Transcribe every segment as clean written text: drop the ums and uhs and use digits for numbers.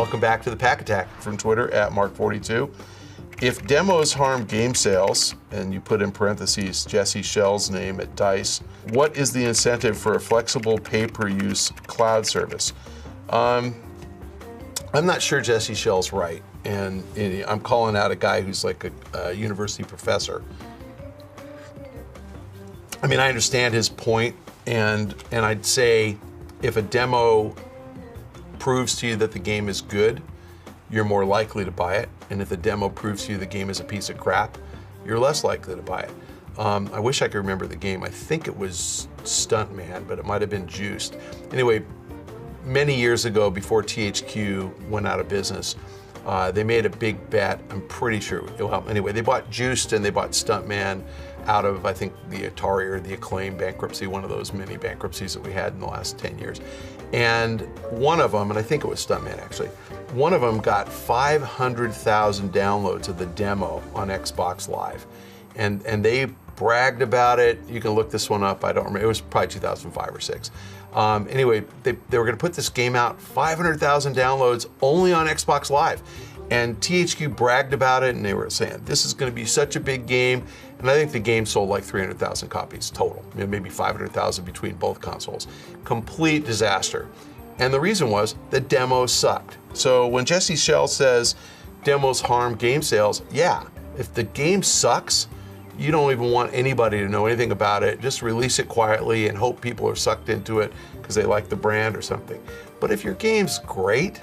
Welcome back to the Pach-Attack from Twitter at Mark42. If demos harm game sales, and you put in parentheses Jesse Schell's name at DICE, what is the incentive for a flexible pay-per-use cloud service? I'm not sure Jesse Schell's right, and I'm calling out a guy who's like a university professor. I mean, I understand his point, and I'd say if a demo proves to you that the game is good, you're more likely to buy it. And if the demo proves to you the game is a piece of crap, you're less likely to buy it. I wish I could remember the game. I think it was Stuntman, but it might have been Juiced. Anyway, many years ago, before THQ went out of business, they made a big bet. I'm pretty sure. Well, anyway, they bought Juiced and they bought Stuntman out of, I think, the Atari or the Acclaim bankruptcy, one of those many bankruptcies that we had in the last 10 years. And one of them, and I think it was Stuntman actually, one of them got 500,000 downloads of the demo on Xbox Live. And they bragged about it. You can look this one up, I don't remember, it was probably 2005 or 6. Anyway, they were gonna put this game out, 500,000 downloads only on Xbox Live. And THQ bragged about it, and they were saying, this is gonna be such a big game. And I think the game sold like 300,000 copies total, maybe 500,000 between both consoles. Complete disaster. And the reason was the demo sucked. So when Jesse Schell says demos harm game sales, yeah, if the game sucks, you don't even want anybody to know anything about it. Just release it quietly and hope people are sucked into it because they like the brand or something. But if your game's great,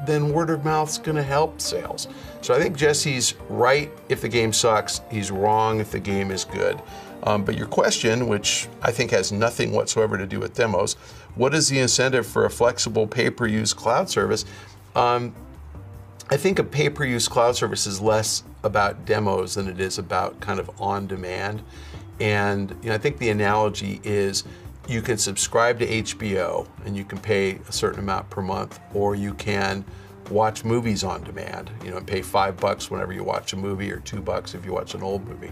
then word of mouth's gonna help sales. So I think Jesse's right if the game sucks, he's wrong if the game is good. But your question, which I think has nothing whatsoever to do with demos, what is the incentive for a flexible pay-per-use cloud service? I think a pay-per-use cloud service is less about demos than it is about kind of on-demand. And I think the analogy is you can subscribe to HBO and you can pay a certain amount per month, or you can watch movies on demand, and pay $5 whenever you watch a movie, or $2 if you watch an old movie.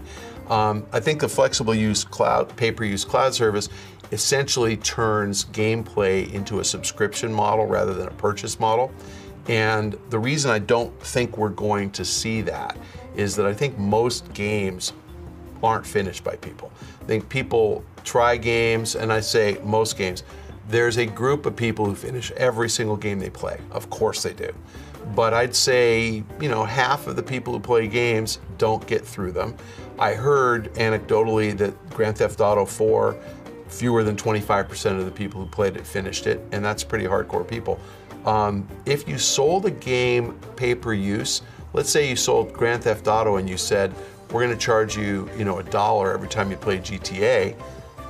I think the flexible use cloud, pay-per-use cloud service essentially turns gameplay into a subscription model rather than a purchase model. And the reason I don't think we're going to see that is that I think most games aren't finished by people. I think people try games, and I say most games. There's a group of people who finish every single game they play. Of course they do. But I'd say, half of the people who play games don't get through them. I heard anecdotally that Grand Theft Auto 4, fewer than 25% of the people who played it finished it, and that's pretty hardcore people. If you sold a game pay-per-use, let's say you sold Grand Theft Auto and you said, we're gonna charge you, $1 every time you play GTA,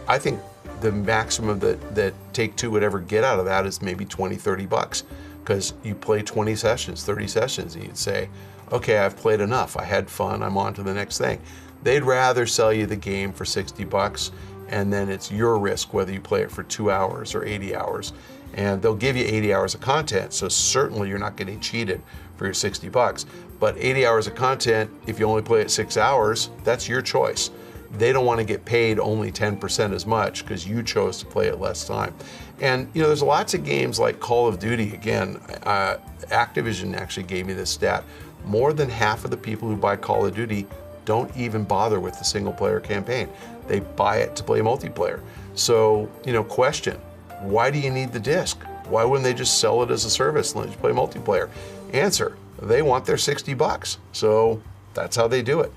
I think the maximum that Take-Two would ever get out of that is maybe 20, 30 bucks. Because you play 20 sessions, 30 sessions, and you'd say, okay, I've played enough, I had fun, I'm on to the next thing. They'd rather sell you the game for 60 bucks, and then it's your risk whether you play it for 2 hours or 80 hours. And they'll give you 80 hours of content, so certainly you're not getting cheated for your 60 bucks. But 80 hours of content, if you only play it 6 hours, that's your choice. They don't want to get paid only 10% as much because you chose to play it less time. And there's lots of games like Call of Duty. Again, Activision actually gave me this stat. More than half of the people who buy Call of Duty don't even bother with the single player campaign. They buy it to play multiplayer. So, question, why do you need the disc? Why wouldn't they just sell it as a service and let you play multiplayer? Answer, they want their 60 bucks. So that's how they do it.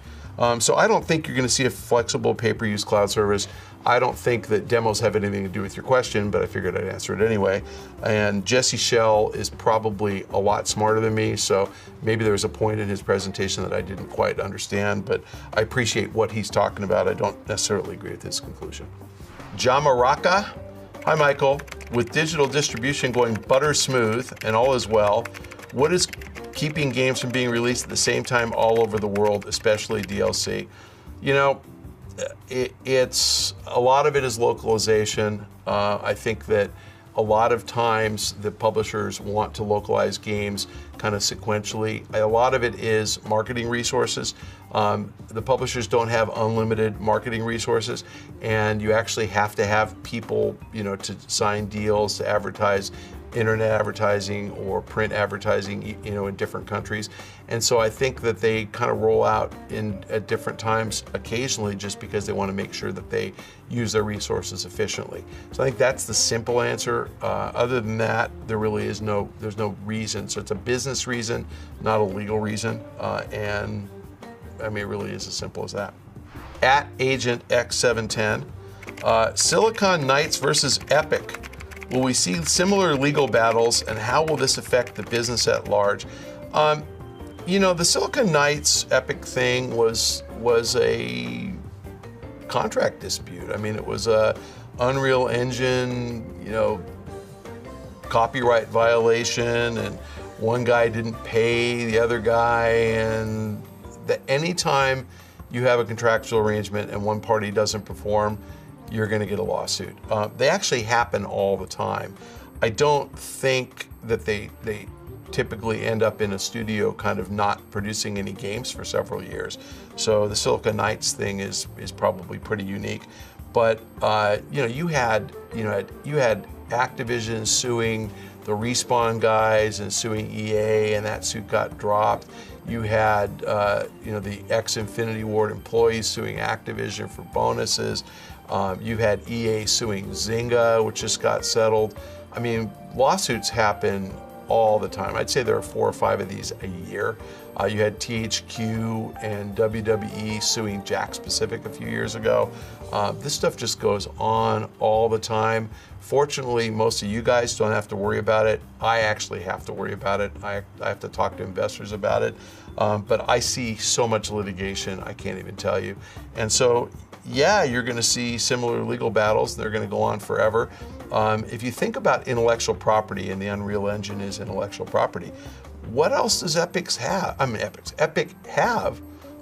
So I don't think you're going to see a flexible pay-per-use cloud service. I don't think that demos have anything to do with your question, but I figured I'd answer it anyway. And Jesse Schell is probably a lot smarter than me, so maybe there was a point in his presentation that I didn't quite understand, but I appreciate what he's talking about. I don't necessarily agree with his conclusion. Jamaraka, hi Michael. With digital distribution going butter smooth and all is well, what is keeping games from being released at the same time all over the world, especially DLC? It's a lot of it is localization. I think that a lot of times the publishers want to localize games kind of sequentially. A lot of it is marketing resources. The publishers don't have unlimited marketing resources, and you actually have to have people, to sign deals, to advertise. internet advertising or print advertising, you know, in different countries. And so I think that they kind of roll out at different times occasionally just because they want to make sure that they use their resources efficiently. So I think that's the simple answer. Other than that, there really is there's no reason. So it's a business reason, not a legal reason. And I mean, it really is as simple as that. At Agent X710, Silicon Knights versus Epic. Will we see similar legal battles, and how will this affect the business at large? You know, the Silicon Knights Epic thing was a contract dispute. I mean, it was a Unreal Engine, you know, copyright violation, and one guy didn't pay the other guy, and anytime you have a contractual arrangement and one party doesn't perform, you're going to get a lawsuit. They actually happen all the time. I don't think that they typically end up in a studio kind of not producing any games for several years. So the Silicon Knights thing is probably pretty unique. But you know, you had Activision suing the Respawn guys and suing EA, and that suit got dropped. You had you know, the ex-Infinity Ward employees suing Activision for bonuses. You've had EA suing Zynga, which just got settled. I mean, lawsuits happen all the time. I'd say there are 4 or 5 of these a year. You had THQ and WWE suing Jack Pacific a few years ago. This stuff just goes on all the time. Fortunately, most of you guys don't have to worry about it. I actually have to worry about it. I have to talk to investors about it. But I see so much litigation, I can't even tell you. And so, yeah, you're going to see similar legal battles. They're going to go on forever. If you think about intellectual property, and the Unreal Engine is intellectual property, what else does Epic have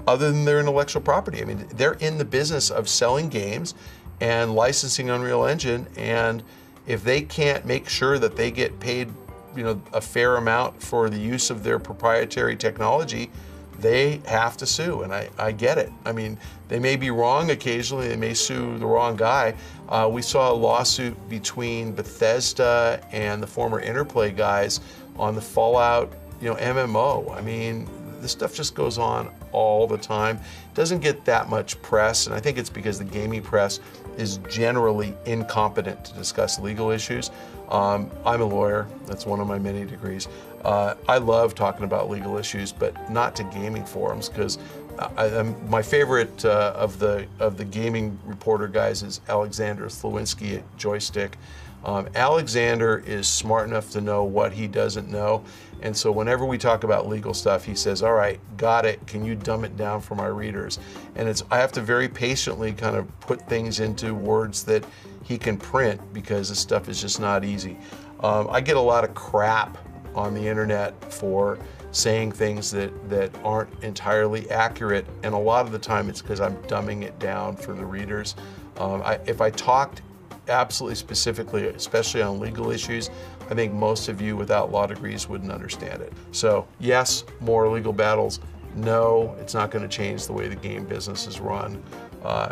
other than their intellectual property? I mean, they're in the business of selling games and licensing Unreal Engine, and if they can't make sure that they get paid, you know, a fair amount for the use of their proprietary technology, they have to sue, and I get it. I mean, they may be wrong occasionally, they may sue the wrong guy. We saw a lawsuit between Bethesda and the former Interplay guys on the Fallout, you know, MMO. I mean, this stuff just goes on all the time. It doesn't get that much press, and I think it's because the gaming press is generally incompetent to discuss legal issues. I'm a lawyer, that's one of my many degrees. I love talking about legal issues, but not to gaming forums, because my favorite of the gaming reporter guys is Alexander Slawinski at Joystick. Alexander is smart enough to know what he doesn't know, and so whenever we talk about legal stuff, he says, all right, got it, can you dumb it down for my readers? And I have to very patiently kind of put things into words that he can print, because this stuff is just not easy. I get a lot of crap on the internet for saying things that aren't entirely accurate, and a lot of the time it's because I'm dumbing it down for the readers. If I talked absolutely specifically, especially on legal issues, I think most of you without law degrees wouldn't understand it. So yes, more legal battles. No, it's not going to change the way the game business is run.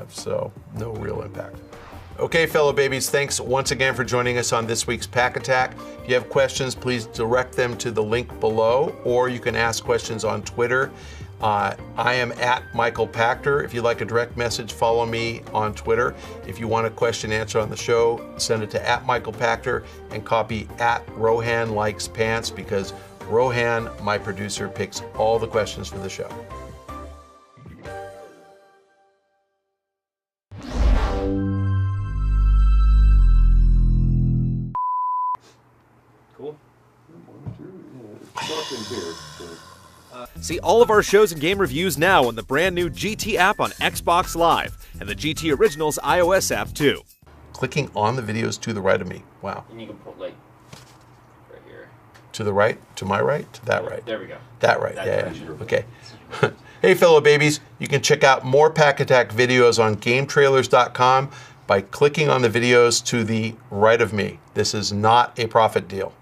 So no real impact. Okay, fellow babies, thanks once again for joining us on this week's Pach-Attack. If you have questions, please direct them to the link below, or you can ask questions on Twitter. I am at Michael Pachter. If you'd like a direct message, follow me on Twitter. If you want a question answered on the show, send it to Michael Pachter and copy @Rohan Likes Pants, because Rohan, my producer, picks all the questions for the show. Cool. See all of our shows and game reviews now on the brand new GT app on Xbox Live, and the GT Originals iOS app too. Clicking on the videos to the right of me. Wow. And you can put like right here. To the right? To my right? To that right? There we go. That right, yeah. Okay. Hey, fellow babies, you can check out more Pach-Attack videos on GameTrailers.com by clicking on the videos to the right of me. This is not a profit deal.